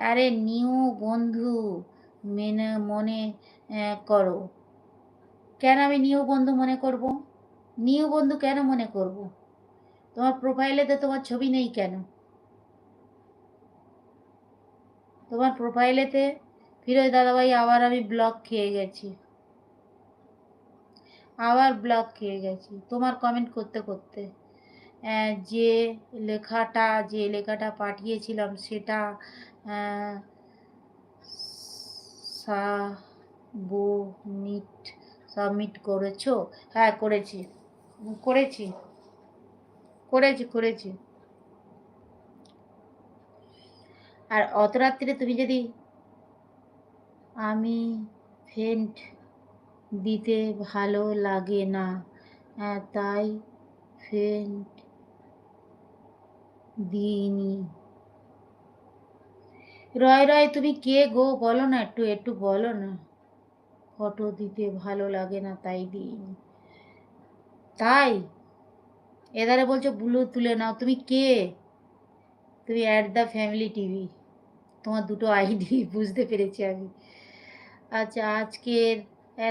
আরে নিউ বন্ধু মনে করো। কেন আমি নিউ বন্ধু মনে করব? নিউ বন্ধু কেন মনে করব? তোমার প্রোফাইলে তো তোমার ছবি নেই কেন? তোমার প্রোফাইলেতে ফিরোজ দাদাভাই আবার আমি ব্লক খেয়ে গেছি, আবার ব্লক খেয়ে গেছি তোমার কমেন্ট করতে করতে। যে যে লেখাটা পাঠিয়েছিলাম সেটা সাবমিট সাবমিট করেছো? হ্যাঁ করেছি, করেছি, করেছি। আর অত রাত্রিরে তুমি যদি আমি ফেন্ট দিতে ভালো লাগে না, তাই ফেন্ট দিইনি। রয় তুমি কে গো? বলো না, একটু বলো না। ফটো দিতে ভালো লাগে না তাই দিইনি। তাই এদারে বলছো ব্লু তুলে নাও। তুমি কে? তুমি @the_family_tv, তোমার দুটো আইডি বুঝতে পেরেছি আমি। আচ্ছা, আজকের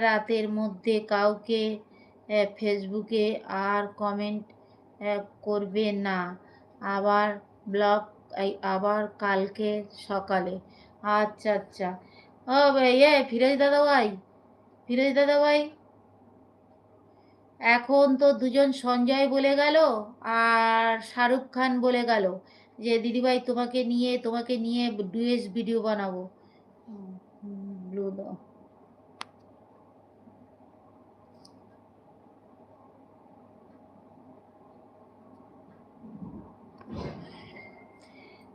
রাতের মধ্যে কাউকে ফেসবুকে আর কমেন্ট করবে না, আবার ব্লক, আবার কালকে সকালে। আচ্ছা আচ্ছা। ও ফিরোজ দাদা ভাই, ফিরোজ দাদা ভাই, এখন তো দুজন সঞ্জয় বলে গেল আর শাহরুখ খান বলে গেল যে দিদিভাই তোমাকে নিয়ে ডুয়েস ভিডিও বানাবো। ব্লু দাও।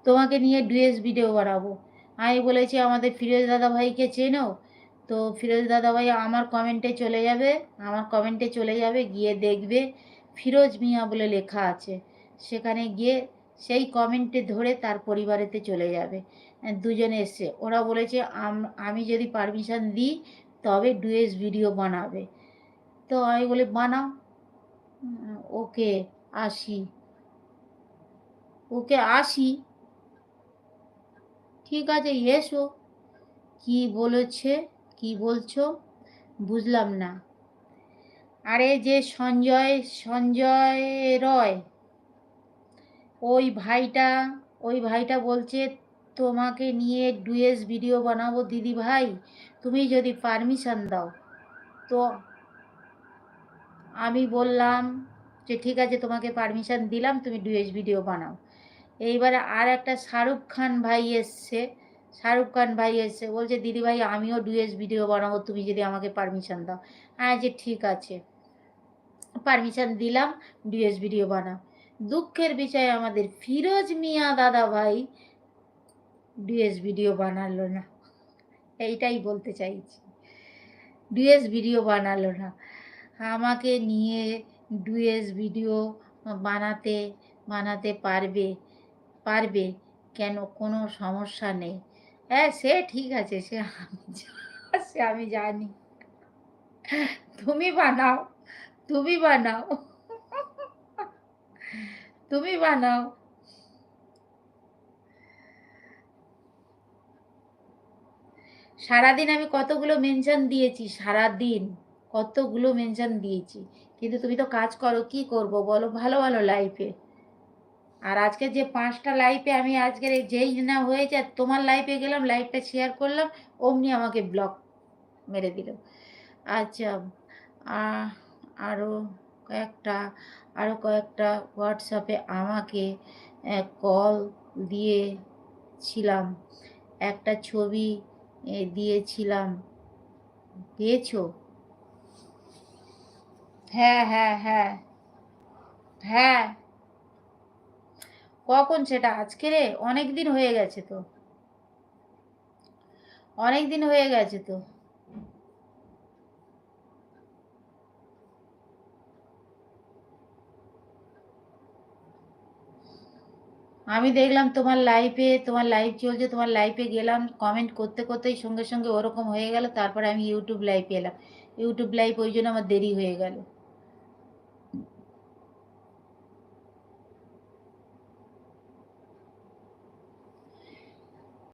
তোমাকে নিয়ে ডুয়েস ভিডিও বানাবো। আমি বলেছি আমাদের ফিরোজ দাদা ভাইকে চেনো? তো ফিরোজ দাদা ভাই আমার কমেন্টে চলে যাবে, আমার কমেন্টে চলে যাবে, গিয়ে দেখবে ফিরোজ মিয়া বলে লেখা আছে, সেখানে গিয়ে সেই কমেন্টে ধরে তার পরিবারেতে চলে যাবে। দুজনে এসছে, ওরা বলেছে আমি যদি পারমিশন দিই তবে ডুয়েস ভিডিও বানাবে। তো আমি বলি বানাও। ওকে আসি, ওকে আসি, ঠিক আছে এসো। কি বলেছে? কি বলছো? বুঝলাম না। আরে যে সঞ্জয় রয়, ওই ভাইটা ওই ভাইটা বলছে তোমাকে নিয়ে ডুয়েস ভিডিও বানাবো দিদি ভাই, তুমি যদি পারমিশন দাও। তো আমি বললাম যে ঠিক আছে, তোমাকে পারমিশন দিলাম, তুমি ডুয়েস ভিডিও বানাও। এইবারে আর একটা শাহরুখ খান ভাই এসছে, বলছে দিদিভাই আমিও ডুয়েস ভিডিও বানাবো, তুমি যদি আমাকে পারমিশন দাও। হ্যাঁ যে ঠিক আছে, পারমিশন দিলাম, ডুয়েস ভিডিও বানাও। দুঃখের বিষয় আমাদের ফিরোজ মিয়া দাদা ভাই ডুয়েস ভিডিও বানালো না, এইটাই বলতে চাইছি। ডুয়েস ভিডিও বানালো না, আমাকে নিয়ে ডুয়েস ভিডিও বানাতে বানাতে পারবে, পারবে কেন, কোনো সমস্যা নেই। হ্যাঁ সে ঠিক আছে, সে আমি জানি। তুমি বানাও, তুমি বানাও, তুমি বানাও। সারাদিন আমি কতগুলো মেনশন দিয়েছি, সারাদিন কতগুলো মেনশন দিয়েছি, কিন্তু তুমি তো কাজ করো, কি করব বলো, ভালো ভালো লাইফে। আর আজকে যে 5টা লাইফে আমি আজকের যেই না হয়েছে, তোমার লাইফে গেলাম, লাইফটা শেয়ার করলাম, অমনি আমাকে ব্লক মেরে দিল। আচ্ছা, আহ, আরও কয়েকটা আরও কয়েকটা হোয়াটসঅ্যাপে আমাকে কল দিয়েছিলাম, একটা ছবি দিয়েছিলাম, পেয়েছো? হ্যাঁ হ্যাঁ হ্যাঁ হ্যাঁ। কখন সেটা? আজকে রে, অনেক দিন হয়ে গেছে তো, অনেক দিন হয়ে গেছে তো। আমি দেখলাম তোমার লাইভ চলছে, তোমার লাইভে গেলাম, কমেন্ট করতে করতেই সঙ্গে সঙ্গে ওরকম হয়ে গেল, তারপরে আমি ইউটিউব লাইভে এলাম। ইউটিউব লাইভ ওই জন্য আমার দেরি হয়ে গেল।